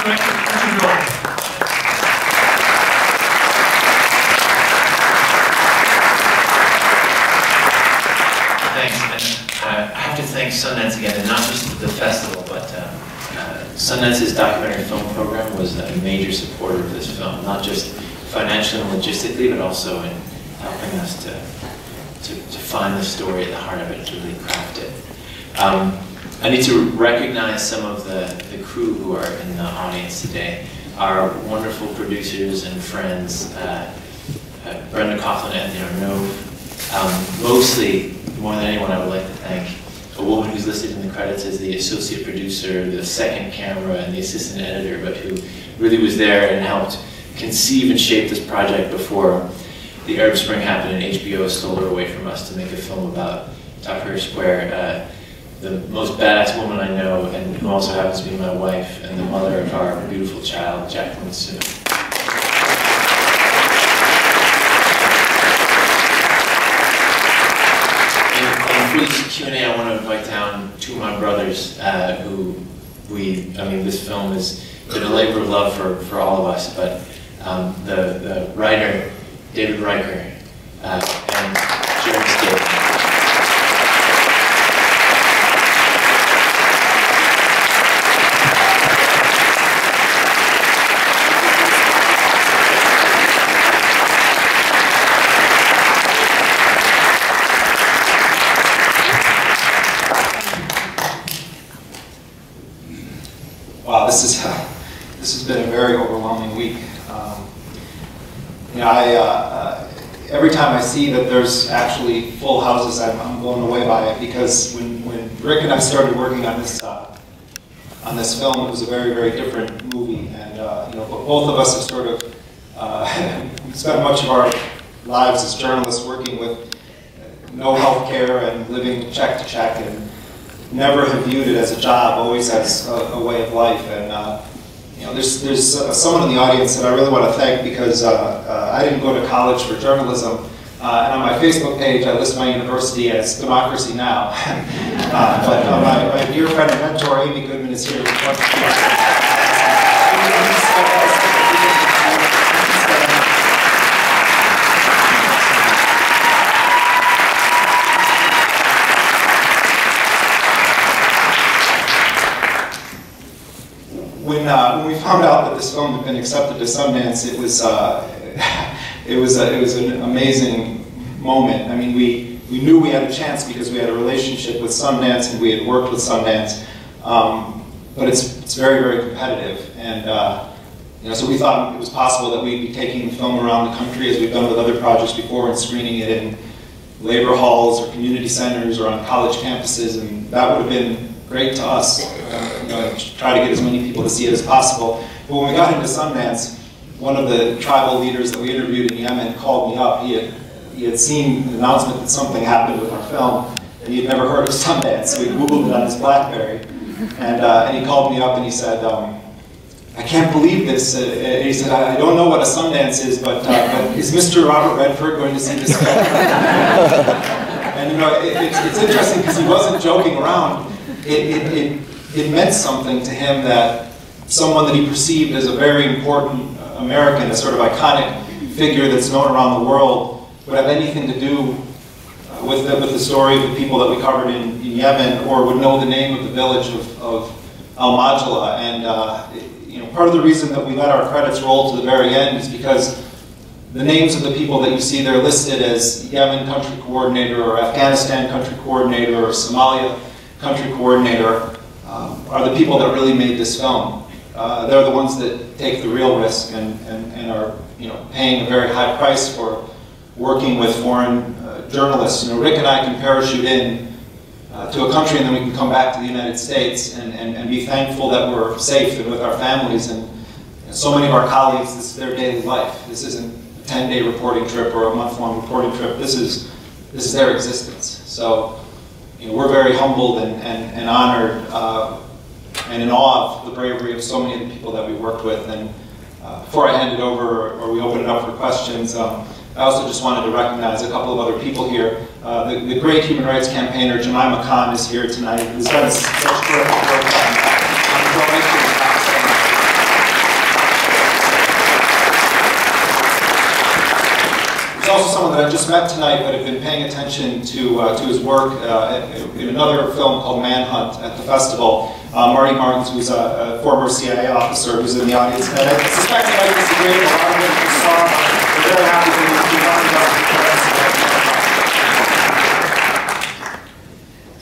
Director Richard Rowley. Thanks. I have to thank Sundance again, and not just the festival, but Sundance's documentary film program was a major supporter of this film, not just financially and logistically, but also in helping us to find the story at the heart of it, to really craft it. I need to recognize some of the crew who are in the audience today. Our wonderful producers and friends, Brenda Coughlin and Anthony Arnaud. Mostly, more than anyone, I would like to thank a woman who's listed in the credits as the associate producer, the second camera, and the assistant editor, but who really was there and helped conceive and shape this project before the Arab Spring happened and HBO stole her away from us to make a film about Tahrir Square. The most badass woman I know, and who also happens to be my wife and the mother of our beautiful child, Jacqueline Sue. And for this Q&A, I want to invite down two of my brothers this film has been a labor of love for all of us, but the writer, David Riker, and Jeremy Scahill. Wow, this has been a very overwhelming week. Every time I see that there's actually full houses, I'm blown away by it, because when Rick and I started working on this film, it was a very, very different movie, and both of us have sort of spent much of our lives as journalists working with no health care and living check to check, and never have viewed it as a job, always as a way of life. And there's someone in the audience that I really want to thank, because I didn't go to college for journalism, and on my Facebook page I list my university as Democracy Now. But my dear friend and mentor Amy Goodman is here. When we found out that this film had been accepted to Sundance, it was an amazing moment. I mean, we knew we had a chance because we had a relationship with Sundance and we had worked with Sundance, but it's very, very competitive. And so we thought it was possible that we'd be taking the film around the country, as we've done with other projects before, and screening it in labor halls or community centers or on college campuses, and that would have been great to us. Try to get as many people to see it as possible. But when we got into Sundance, one of the tribal leaders that we interviewed in Yemen called me up. He had seen an announcement that something happened with our film, and he had never heard of Sundance, so he Googled it on his BlackBerry. And he called me up and he said, I can't believe this. He said, I don't know what a Sundance is, but is Mr. Robert Redford going to see this film? And it's interesting because he wasn't joking around. It meant something to him that someone that he perceived as a very important American, a sort of iconic figure that's known around the world, would have anything to do with the story of the people that we covered in Yemen, or would know the name of the village of Al Majala. And part of the reason that we let our credits roll to the very end is because the names of the people that you see there listed as Yemen country coordinator, or Afghanistan country coordinator, or Somalia country coordinator, are the people that really made this film. They're the ones that take the real risk and are paying a very high price for working with foreign journalists. Rick and I can parachute in to a country, and then we can come back to the United States and be thankful that we're safe and with our families. And so many of our colleagues, this is their daily life. This isn't a 10-day reporting trip or a month-long reporting trip. This is their existence. So we're very humbled and honored and in awe of the bravery of so many of the people that we worked with. And before I hand it over, or we open it up for questions, I also just wanted to recognize a couple of other people here. The great human rights campaigner Jemima Khan is here tonight, who's done such terrific work on the also someone that I just met tonight, but have been paying attention to his work in another film called Manhunt at the festival. Marty Martins, who's a former CIA officer, who's in the audience. And I suspect he might disagree with a lot of what you saw. We're very happy to be talking about it.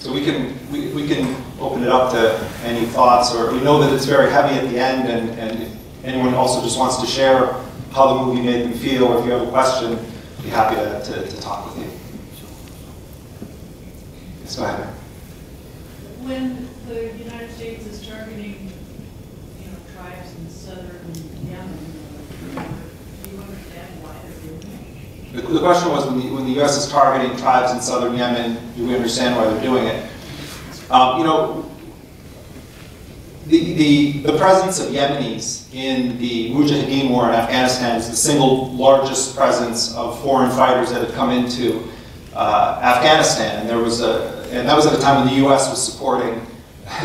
So we can open it up to any thoughts, or we know that it's very heavy at the end, and if anyone also just wants to share how the movie made them feel, or if you have a question, I'd be happy to talk with you. Yes, go ahead. When the United States is targeting, tribes in southern Yemen, do you understand why they're doing it? The question was, when the U.S. is targeting tribes in southern Yemen, do we understand why they're doing it? The presence of Yemenis in the Mujahideen war in Afghanistan is the single largest presence of foreign fighters that had come into Afghanistan, and that was at a time when the U.S. was supporting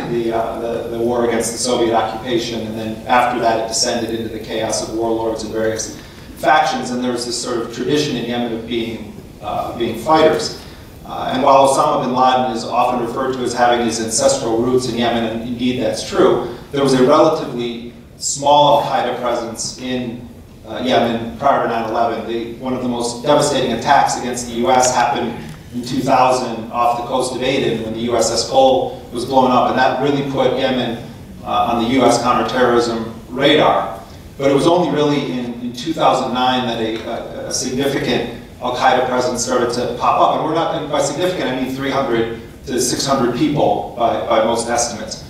the war against the Soviet occupation, and then after that it descended into the chaos of warlords and various factions, and there was this sort of tradition in Yemen of being fighters. And while Osama bin Laden is often referred to as having his ancestral roots in Yemen, and indeed that's true, there was a relatively small al-Qaeda presence in Yemen prior to 9/11. One of the most devastating attacks against the U.S. happened in 2000 off the coast of Aden when the USS Cole was blown up, and that really put Yemen on the U.S. counterterrorism radar. But it was only really in 2009 that a significant al-Qaeda presence started to pop up. And we're not, and by significant, I mean 300 to 600 people by most estimates.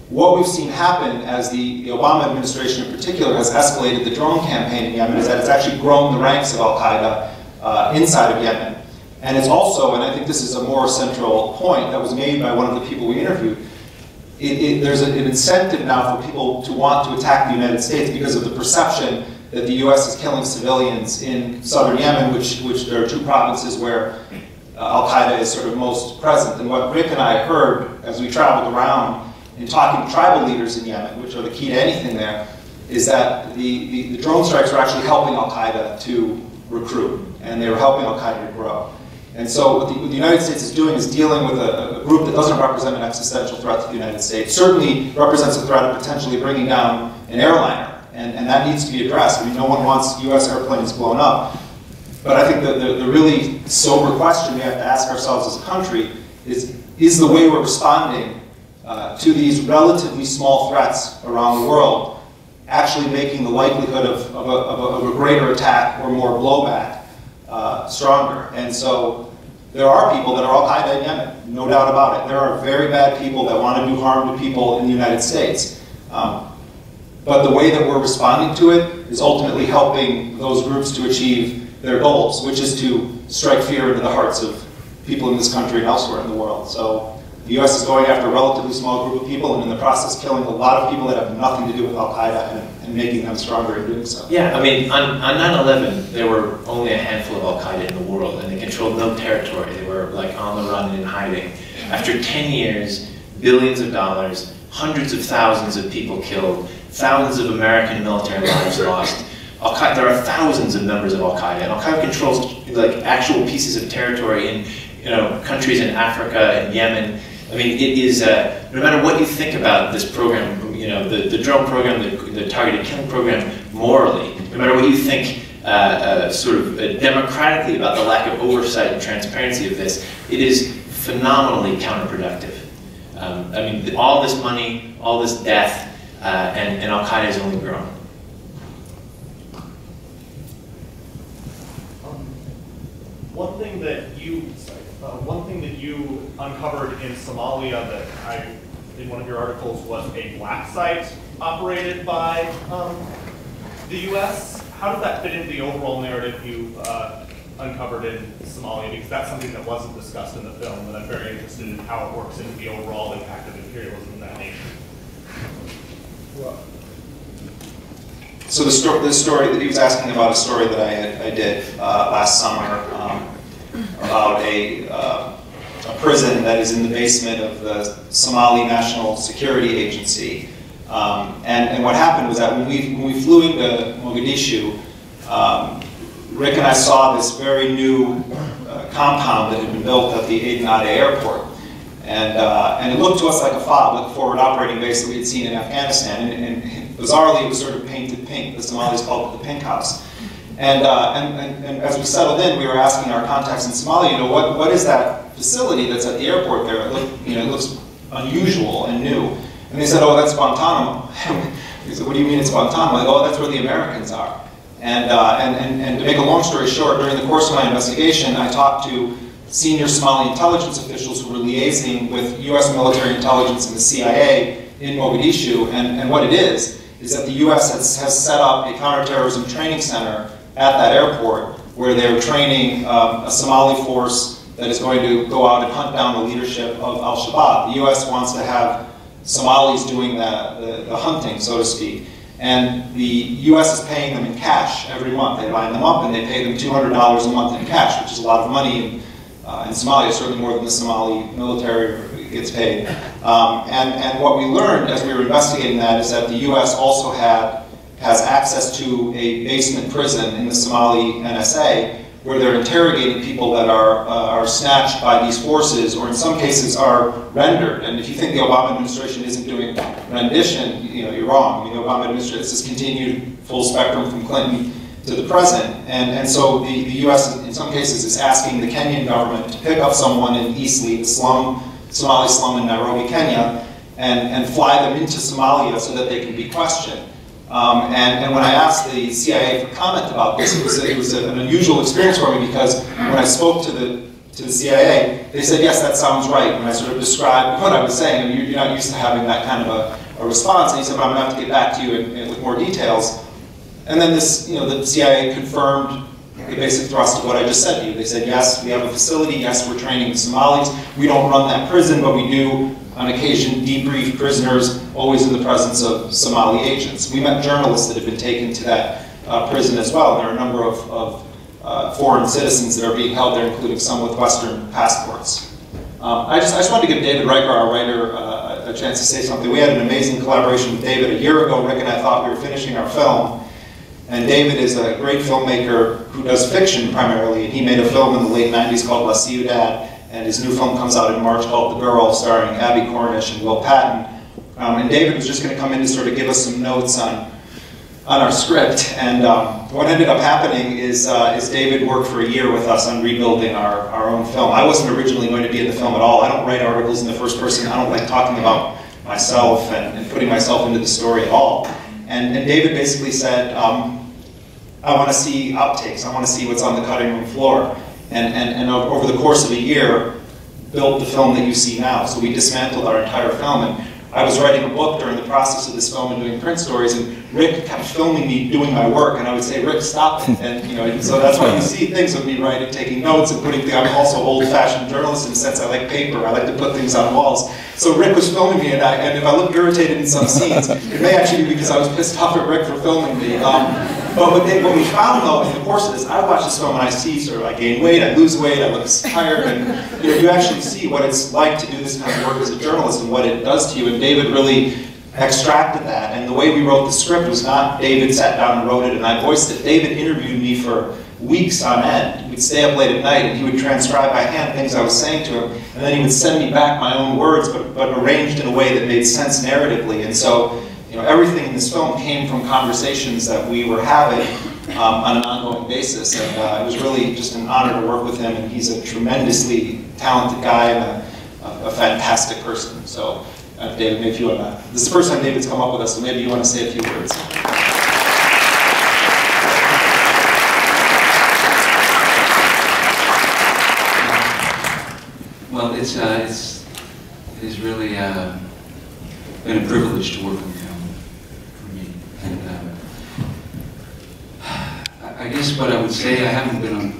What we've seen happen as the Obama administration in particular has escalated the drone campaign in Yemen is that it's actually grown the ranks of al-Qaeda inside of Yemen. And it's also, and I think this is a more central point that was made by one of the people we interviewed, there's an incentive now for people to want to attack the United States because of the perception that the U.S. is killing civilians in southern Yemen, which there are two provinces where al-Qaeda is sort of most present. And what Rick and I heard as we traveled around in talking to tribal leaders in Yemen, which are the key to anything there, is that the drone strikes were actually helping al-Qaeda to recruit, and they were helping al-Qaeda to grow. And so what the United States is doing is dealing with a group that doesn't represent an existential threat to the United States, certainly represents a threat of potentially bringing down an airliner. And that needs to be addressed. I mean, no one wants U.S. airplanes blown up. But I think the really sober question we have to ask ourselves as a country is the way we're responding to these relatively small threats around the world actually making the likelihood of a greater attack or more blowback stronger. And so there are people that are al-Qaeda in Yemen, no doubt about it. There are very bad people that want to do harm to people in the United States. But the way that we're responding to it is ultimately helping those groups to achieve their goals, which is to strike fear into the hearts of people in this country and elsewhere in the world. So the U.S. is going after a relatively small group of people and in the process killing a lot of people that have nothing to do with al-Qaeda and making them stronger in doing so. Yeah, I mean, on 9/11, there were only a handful of al-Qaeda in the world, and they controlled no territory. They were like on the run and in hiding. After 10 years, billions of dollars, hundreds of thousands of people killed, thousands of American military lives lost. There are thousands of members of Al-Qaeda, and Al-Qaeda controls like actual pieces of territory in countries in Africa and Yemen. I mean, it is no matter what you think about this program, the drone program, the targeted killing program, morally, no matter what you think sort of democratically about the lack of oversight and transparency of this, it is phenomenally counterproductive. I mean, all this money, all this death, and al-Qaeda has only grown. One thing that you uncovered in Somalia that in one of your articles was a black site operated by the U.S. How does that fit into the overall narrative you uncovered in Somalia? Because that's something that wasn't discussed in the film, and I'm very interested in how it works into the overall impact of imperialism in that nation. So this story that he was asking about, a story that I did last summer about a prison that is in the basement of the Somali National Security Agency. And what happened was that when we flew into Mogadishu, Rick and I saw this very new compound that had been built at the Aden Ade airport. And it looked to us like a FOB, like a forward operating base that we had seen in Afghanistan. And bizarrely, it was sort of painted pink. The Somalis called it the Pink House. And as we settled in, we were asking our contacts in Somalia, you know, what is that facility that's at the airport there? It looks unusual and new. And they said, oh, that's Guantanamo. We said, what do you mean it's Guantanamo? Like, oh, that's where the Americans are. And to make a long story short, during the course of my investigation, I talked to senior Somali intelligence officials who were liaising with US military intelligence and the CIA in Mogadishu. And what it is that the US has set up a counterterrorism training center at that airport where they're training a Somali force that is going to go out and hunt down the leadership of al-Shabaab. The US wants to have Somalis doing the hunting, so to speak. And the US is paying them in cash every month. They line them up and they pay them $200 a month in cash, which is a lot of money in Somalia, certainly more than the Somali military gets paid. And what we learned as we were investigating that is that the US also has access to a basement prison in the Somali NSA where they're interrogating people that are snatched by these forces, or in some cases are rendered. And if you think the Obama administration isn't doing rendition, you're wrong. The Obama administration, this has continued full spectrum from Clinton to the present. And so the US, in some cases, is asking the Kenyan government to pick up someone in Eastleigh, the Somali slum in Nairobi, Kenya, and fly them into Somalia so that they can be questioned. And when I asked the CIA for comment about this, it was an unusual experience for me, because when I spoke to the CIA, they said, yes, that sounds right. When I sort of described what I was saying, you're not used to having that kind of a response. And he said, well, I'm going to have to get back to you with more details. And then this, the CIA confirmed the basic thrust of what I just said to you. They said, yes, we have a facility. Yes, we're training the Somalis. We don't run that prison, but we do, on occasion, debrief prisoners, always in the presence of Somali agents. We met journalists that have been taken to that prison as well. There are a number of foreign citizens that are being held there, including some with Western passports. I just wanted to give David Riker, our writer, a chance to say something. We had an amazing collaboration with David. A year ago, Rick and I thought we were finishing our film. And David is a great filmmaker who does fiction primarily. And he made a film in the late 90s called La Ciudad. And his new film comes out in March called The Girl, starring Abby Cornish and Will Patton. And David was just going to come in to sort of give us some notes on our script. And what ended up happening is David worked for a year with us on rebuilding our own film. I wasn't originally going to be in the film at all. I don't write articles in the first person. I don't like talking about myself and putting myself into the story at all. And David basically said, I want to see outtakes. I want to see what's on the cutting room floor. And over the course of a year, built the film that you see now. So we dismantled our entire film. And I was writing a book during the process of this film and doing print stories, and Rick kept filming me doing my work, and I would say, Rick, stop it. And so that's why you see things of me writing, taking notes and putting things. I'm also old-fashioned journalist in the sense I like paper. I like to put things on walls. So Rick was filming me, and if I look irritated in some scenes, it may actually be because I was pissed off at Rick for filming me. But what we found, though, in the course of this, I watch this film and I see sort of I gain weight, I lose weight, I look tired, and you actually see what it's like to do this kind of work as a journalist and what it does to you. And David really extracted that. And the way we wrote the script was not David sat down and wrote it and I voiced it. David interviewed me for weeks on end. We'd stay up late at night and he would transcribe by hand things I was saying to him, and then he would send me back my own words, but arranged in a way that made sense narratively. And so, everything in this film came from conversations that we were having on an ongoing basis. And it was really just an honor to work with him, and he's a tremendously talented guy and a fantastic person. So, David, maybe if you want to, this is the first time David's come up with us, so maybe you want to say a few words. Well, it is really been a privilege to work with him for me. And I guess what I would say, I haven't been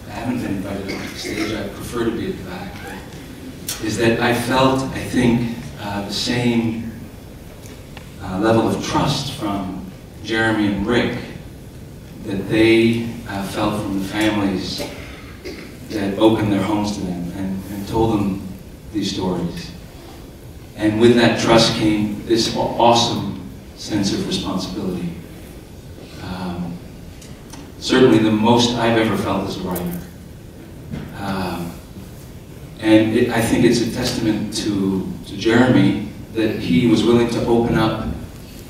invited on the stage. I prefer to be at the back. Is that I felt, I think, the same level of trust from Jeremy and Rick that they felt from the families that opened their homes to them and told them these stories. And with that trust came this awesome sense of responsibility. certainly the most I've ever felt as a writer. And I think it's a testament to Jeremy that he was willing to open up,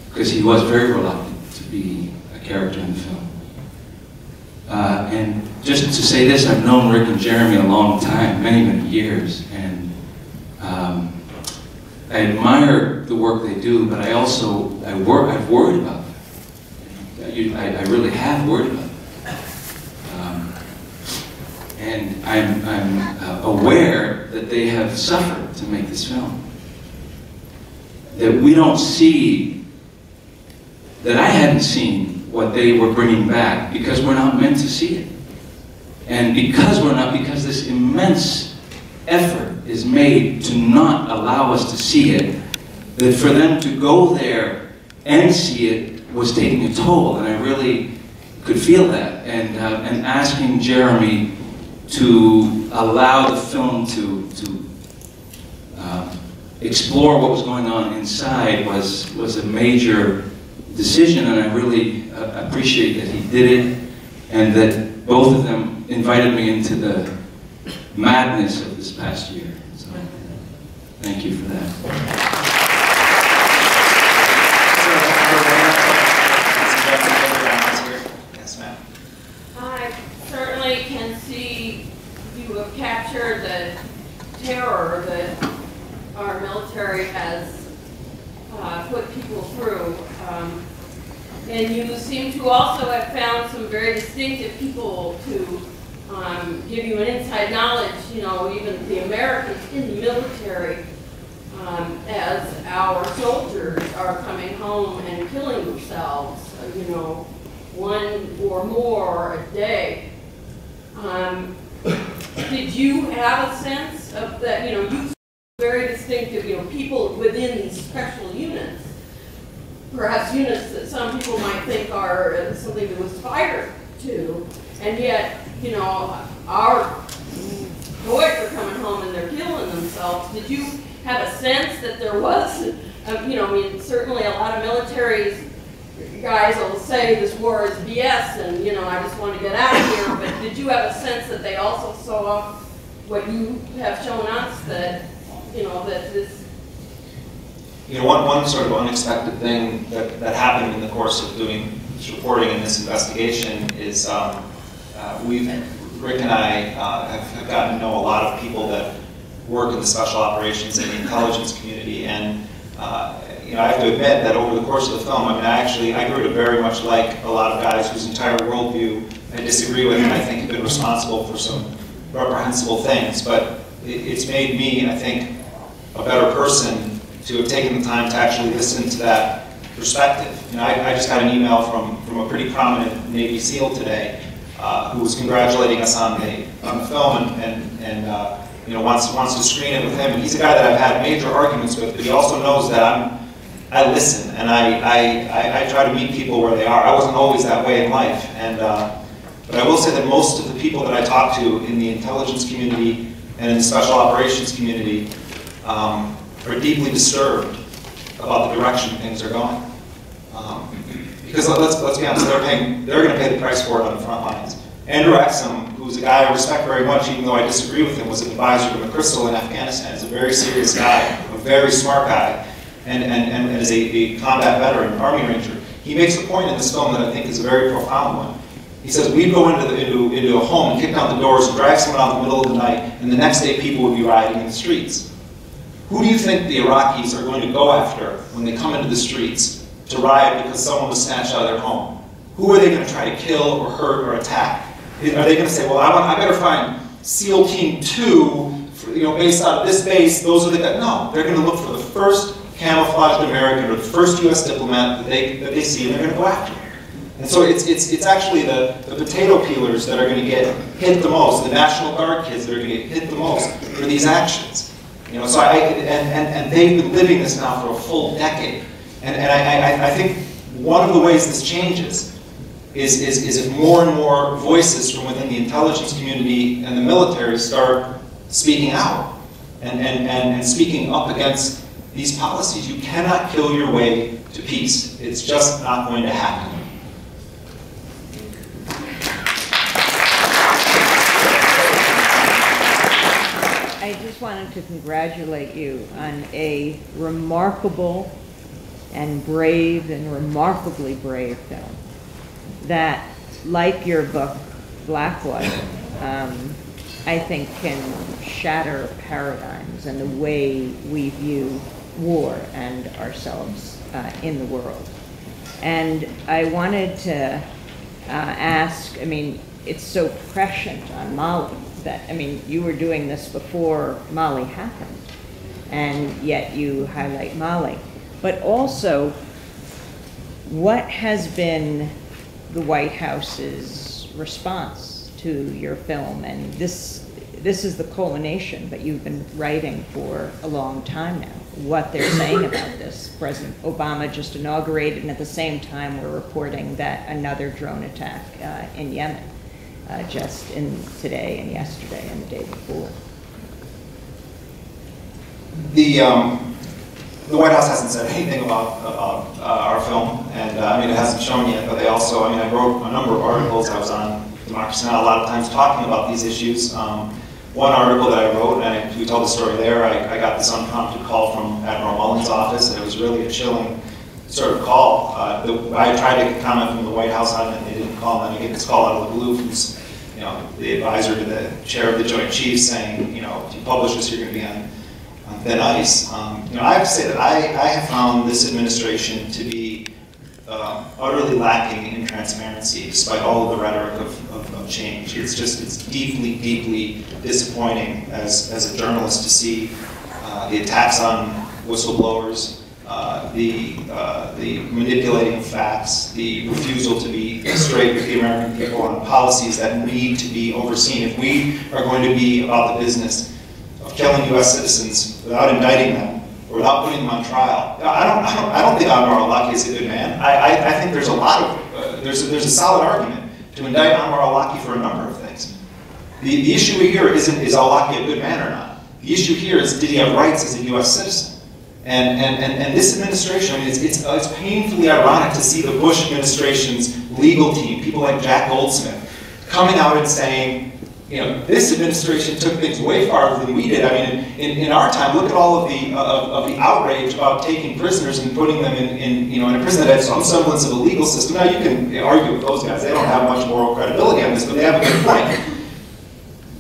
because he was very reluctant to be a character in the film. And just to say this, I've known Rick and Jeremy a long time, many, many years, and I admire the work they do, but I also, I've worried about them. I really have worried about them. And I'm aware that they have suffered to make this film. That we don't see, that I hadn't seen what they were bringing back because we're not meant to see it. And because we're not, because this immense effort is made to not allow us to see it, that for them to go there and see it was taking a toll, and I really could feel that. And asking Jeremy to allow the film to explore what was going on inside was a major decision, and I really appreciate that he did it, and that both of them invited me into the madness of this past year. So, thank you for that. Yes, ma'am. I certainly can see you have captured the terror that our military has put people through. And you seem to also have found some very distinctive people to give you an inside knowledge, you know, even the Americans in the military, as our soldiers are coming home and killing themselves, you know, one or more a day. Did you have a sense of that, you know, you very distinctive, you know, people within these special units, perhaps units that some people might think are something that was fired to, and yet, you know, our boys are coming home and they're killing themselves. Did you have a sense that there was, you know, I mean, certainly a lot of military guys will say this war is BS and, you know, I just want to get out of here, but did you have a sense that they also saw what you have shown us, that, you know, that this... You know, one sort of unexpected thing that happened in the course of doing this reporting in this investigation is Rick and I have gotten to know a lot of people that work in the special operations and the intelligence community, and you know, I have to admit that over the course of the film, I mean, I grew to very much like a lot of guys whose entire worldview I disagree with, and I think have been responsible for some reprehensible things, but it's made me, I think, a better person to have taken the time to actually listen to that perspective. You know, I just got an email from a pretty prominent Navy SEAL today who was congratulating us on the film and you know, wants to screen it with him. And he's a guy that I've had major arguments with, but he also knows that I listen and I try to meet people where they are. I wasn't always that way in life, and but I will say that most of the people that I talk to in the intelligence community and in the special operations community are deeply disturbed about the direction things are going. Because let's be honest, they're going to pay the price for it on the front lines. Andrew Exum, who's a guy I respect very much, even though I disagree with him, was an advisor to McChrystal in Afghanistan. He's a very serious guy, a very smart guy, and is a combat veteran, Army Ranger. He makes a point in this film that I think is a very profound one. He says, we'd go into a home and kick down the doors and drag someone out in the middle of the night, and the next day people would be rioting in the streets. Who do you think the Iraqis are going to go after when they come into the streets to riot because someone was snatched out of their home? Who are they going to try to kill or hurt or attack? Are they going to say, well, I better find SEAL Team 2, you know, based out of this base, those are the guys? No, they're going to look for the first camouflaged American or the first U.S. diplomat that they see, and they're going to go after him. And so it's actually the potato peelers that are going to get hit the most, the National Guard kids that are going to get hit the most for these actions. You know, so and they've been living this now for a full decade. And I think one of the ways this changes is if more and more voices from within the intelligence community and the military start speaking out and speaking up against these policies. You cannot kill your way to peace. It's just not going to happen. just wanted to congratulate you on a remarkable and brave and remarkably brave film that, like your book, Blackwater, I think can shatter paradigms and the way we view war and ourselves in the world. And I wanted to ask, I mean, it's so prescient on Mali that, I mean, you were doing this before Mali happened, and yet you highlight Mali. But also, what has been the White House's response to your film? And this is the culmination, but you've been writing for a long time now, what they're saying about this. President Obama just inaugurated, and at the same time we're reporting that another drone attack in Yemen, just in today and yesterday and the day before. The White House hasn't said anything about our film, and I mean, it hasn't shown yet, but they also, I mean, I wrote a number of articles. I was on Democracy Now! A lot of times talking about these issues. One article that I wrote, and we told the story there, I got this unprompted call from Admiral Mullen's office, and it was really a chilling sort of call. I tried to comment from the White House on it, and they didn't call, and then I get this call out of the blue from the advisor to the chair of the Joint Chiefs saying, if you publish this, you're going to be on thin ice. I have to say that I have found this administration to be utterly lacking in transparency, despite all of the rhetoric of change. It's deeply, deeply disappointing as a journalist to see the attacks on whistleblowers, the manipulating of facts, the refusal to be straight with the American people on policies that need to be overseen. If we are going to be about the business of killing U.S. citizens without indicting them or without putting them on trial, I don't think Anwar al-Awlaki is a good man. I think there's a lot of there's a solid argument to indict Anwar al-Awlaki for a number of things. The issue here isn't is al-Awlaki a good man or not. The issue here is, did he have rights as a U.S. citizen? And this administration, I mean, it's painfully ironic to see the Bush administration's legal team, people like Jack Goldsmith, coming out and saying, this administration took things way farther than we did. I mean, in our time, look at all of the outrage about taking prisoners and putting them in a prison that has some semblance of a legal system. Now, you can argue with those guys. They don't have much moral credibility on this, but they have a good point.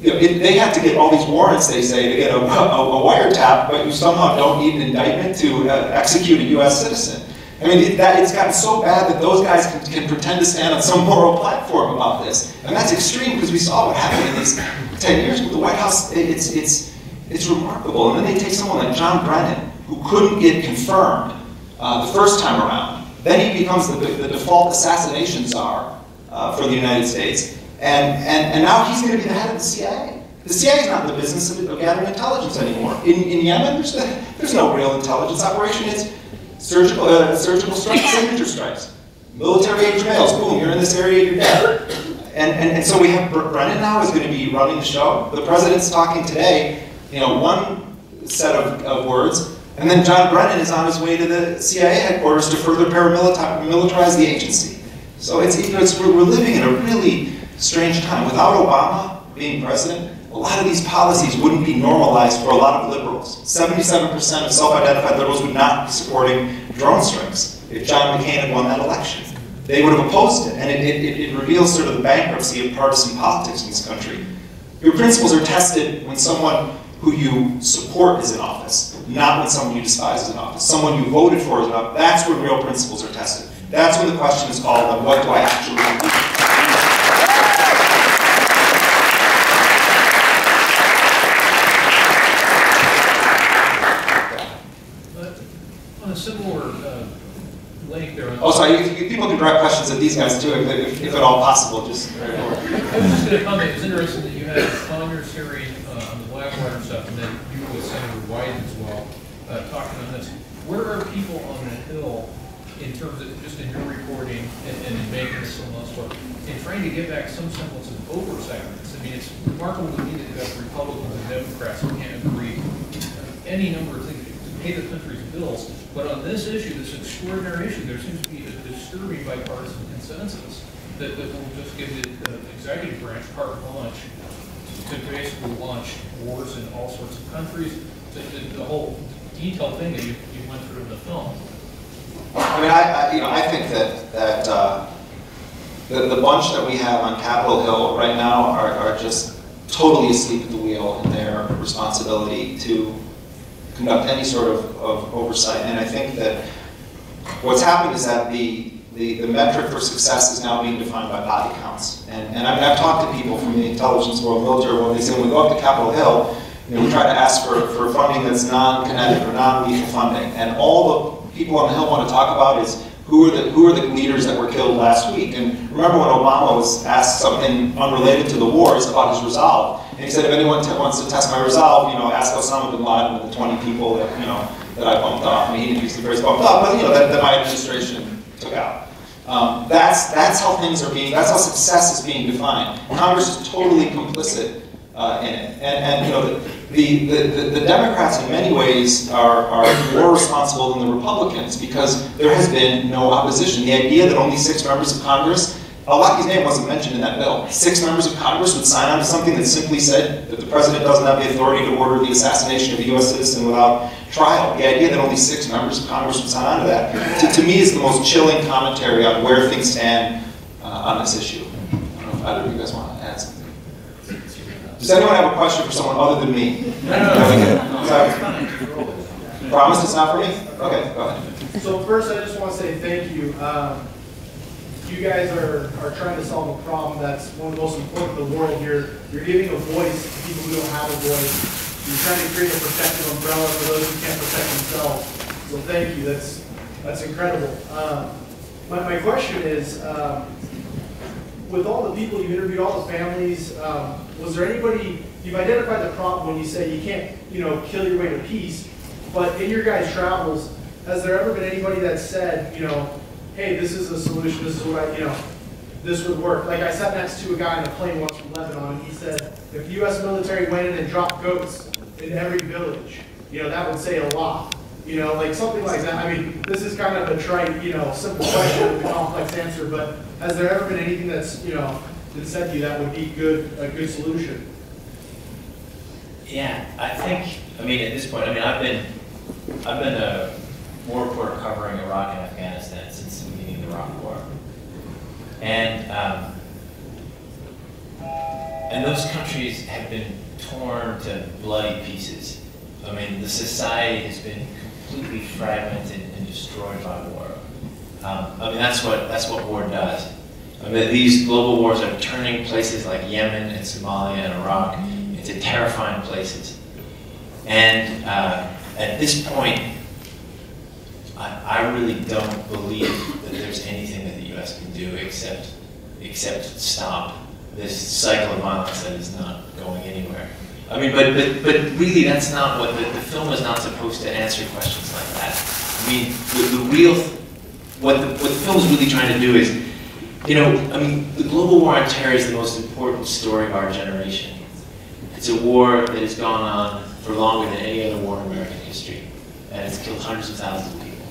They have to get all these warrants, they say, to get a wiretap, but you somehow don't need an indictment to execute a U.S. citizen. I mean, it's gotten so bad that those guys can pretend to stand on some moral platform about this. And that's extreme, because we saw what happened in these 10 years with the White House. It's remarkable. And then they take someone like John Brennan, who couldn't get confirmed the first time around. Then he becomes the default assassination czar for the United States. And now he's going to be the head of the CIA. The CIA is not in the business of gathering intelligence anymore. In Yemen, there's no real intelligence operation. It's surgical strikes, signature strikes. Military-age males, boom, you're in this area, you're dead. And so we have Brennan now is going to be running the show. The president's talking today, one set of words, and then John Brennan is on his way to the CIA headquarters to further paramilitarize the agency. So we're living in a really strange time. Without Obama being president, a lot of these policies wouldn't be normalized for a lot of liberals. 77% of self-identified liberals would not be supporting drone strikes if John McCain had won that election. They would have opposed it, and it reveals sort of the bankruptcy of partisan politics in this country. Your principles are tested when someone who you support is in office, not when someone you despise is in office. Someone you voted for is in office. That's when real principles are tested. That's when the question is called on what do I actually believe. On a similar link there. Oh, sorry, people can direct questions at these guys too, if at all possible. Just I was just going to comment. It was interesting that you had Congress hearing on the Blackwater stuff, and then you with Senator Wyden as well, talking on this. Where are people on the Hill in terms of just in your reporting and in making this so much work, in trying to get back some semblance of oversight on this? I mean, it's remarkable to me that you have Republicans and Democrats who can't agree on any number of things to pay the country's bills. But on this issue, this extraordinary issue, there seems to be a disturbing bipartisan consensus that will just give the executive branch carte blanche to basically launch wars in all sorts of countries, the whole detailed thing that you went through in the film. I mean, I think that the bunch that we have on Capitol Hill right now are just totally asleep at the wheel in their responsibility to conduct any sort of oversight. And I think that what's happened is that the metric for success is now being defined by body counts. And I mean, I've talked to people from the intelligence world, military world, they say when we go up to Capitol Hill, you know, we try to ask for funding that's non-kinetic or non-lethal funding. And all the people on the Hill want to talk about is who are the leaders that were killed last week. And remember when Obama was asked something unrelated to the wars about his resolve, and he said, if anyone wants to test my resolve, you know, ask Osama bin Laden and the 20 people that, you know, that I bumped off. I mean, he didn't use the phrase bumped off, but you know, that my administration took out. That's how things are being, that's how success is being defined. Congress is totally complicit in it. And you know, the Democrats in many ways are more responsible than the Republicans because there has been no opposition. The idea that only 6 members of Congress, Alaki's name wasn't mentioned in that bill. 6 members of Congress would sign on to something that simply said that the president doesn't have the authority to order the assassination of a U.S. citizen without trial. The idea that only 6 members of Congress would sign on to that, to me, is the most chilling commentary on where things stand on this issue. I don't know if either of you guys want to add something. Does anyone have a question for someone other than me? No. Promise it's not for me? Okay, go ahead. So first, I just want to say thank you. You guys are trying to solve a problem that's one of the most important in the world. You're giving a voice to people who don't have a voice. You're trying to create a protective umbrella for those who can't protect themselves. So thank you. That's incredible. My question is, with all the people you interviewed, all the families, was there anybody, you've identified the problem when you say you can't, you know, kill your way to peace, but in your guys' travels, has there ever been anybody that said, you know, hey, this is a solution, this is what I, you know, this would work? Like I sat next to a guy on a plane once from Lebanon, and he said, if the U.S. military went in and dropped goats in every village, you know, that would say a lot. You know, like something like that. I mean, this is kind of a trite, you know, simple question with a complex answer, but has there ever been anything that's, you know, been said to you that would be a good solution? Yeah, I think, I mean, at this point, I mean, I've been a war reporter covering Iraq and Afghanistan since the beginning of the Iraq War. And those countries have been torn to bloody pieces. I mean, the society has been completely fragmented and destroyed by war. I mean, that's what war does. I mean, these global wars are turning places like Yemen and Somalia and Iraq into terrifying places. And at this point, I really don't believe that there's anything that the U.S. can do except stop this cycle of violence that is not going anywhere. I mean, but really, that's not what the film is not supposed to answer questions like that. I mean, what the film is really trying to do is, you know, I mean, the global war on terror is the most important story of our generation. It's a war that has gone on for longer than any other war in American history, and it's killed hundreds of thousands of people.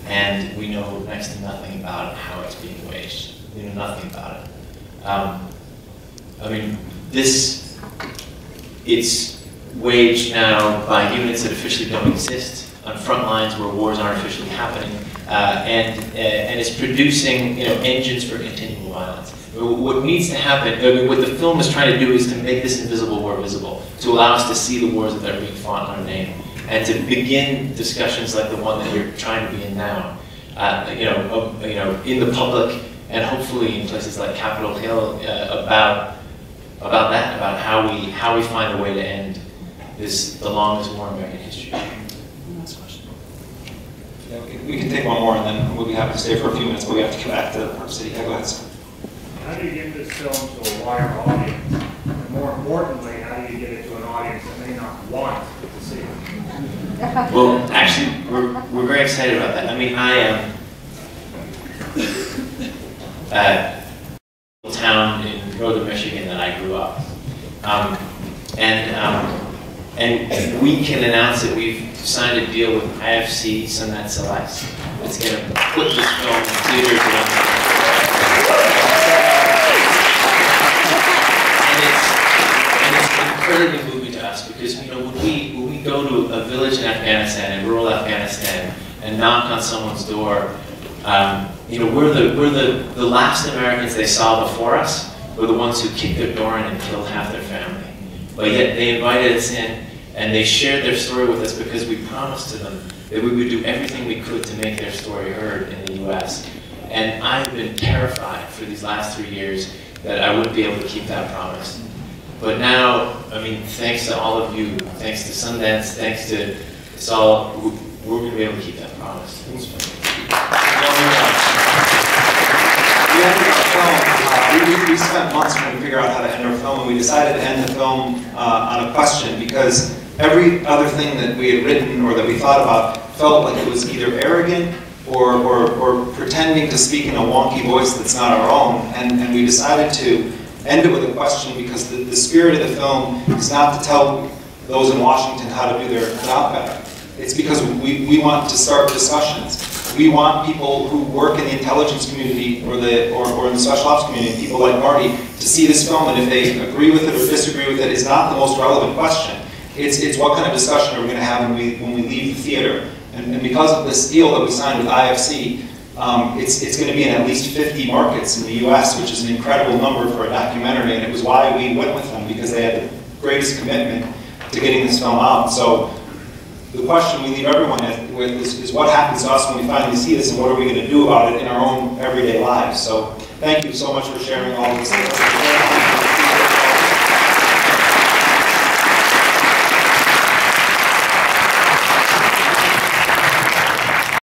And we know next to nothing about how it's being waged. We know nothing about it. I mean, it's waged now by units that officially don't exist, on front lines where wars aren't officially happening, and it's producing, you know, engines for continual violence. What needs to happen, I mean, what the film is trying to do is to make this invisible war visible, to allow us to see the wars that are being fought in our name, and to begin discussions like the one that you're trying to be in now, you know, in the public, and hopefully in places like Capitol Hill, about that, about how we find a way to end the longest war in American history. Last question. Yeah, we can take one more, and then we'll be happy to stay for a few minutes, but we have to come back to Park City. Yeah, go ahead. How do you get this film to a wider audience? And more importantly, how do you get it to an audience that may not want to see it? Well, actually, we're very excited about that. I mean, I am town in northern Michigan that I grew up, and we can announce that we've signed a deal with IFC Sundance Selects. It's going to put this film in theaters. And incredibly moving to us because, you know, when we go to a village in Afghanistan, in rural Afghanistan, and knock on someone's door, you know, we're the last Americans they saw before us. We're the ones who kicked their door in and killed half their family. But yet they invited us in and they shared their story with us because we promised to them that we would do everything we could to make their story heard in the US. And I've been terrified for these last 3 years that I wouldn't be able to keep that promise. But now, I mean, thanks to all of you, thanks to Sundance, thanks to us all, we're going to be able to keep that promise. We spent months trying to figure out how to end our film, and we decided to end the film on a question because every other thing that we had written or that we thought about felt like it was either arrogant or pretending to speak in a wonky voice that's not our own, and we decided to end it with a question because the spirit of the film is not to tell those in Washington how to do their job better. It's because we want to start discussions. We want people who work in the intelligence community or in the special ops community, people like Marty, to see this film, and if they agree with it or disagree with it is not the most relevant question. It's what kind of discussion are we going to have when we leave the theater. And because of this deal that we signed with IFC, it's going to be in at least 50 markets in the US, which is an incredible number for a documentary, and it was why we went with them, because they had the greatest commitment to getting this film out. So the question we leave everyone with is what happens to us when we finally see this, and what are we going to do about it in our own everyday lives? So thank you so much for sharing all of this.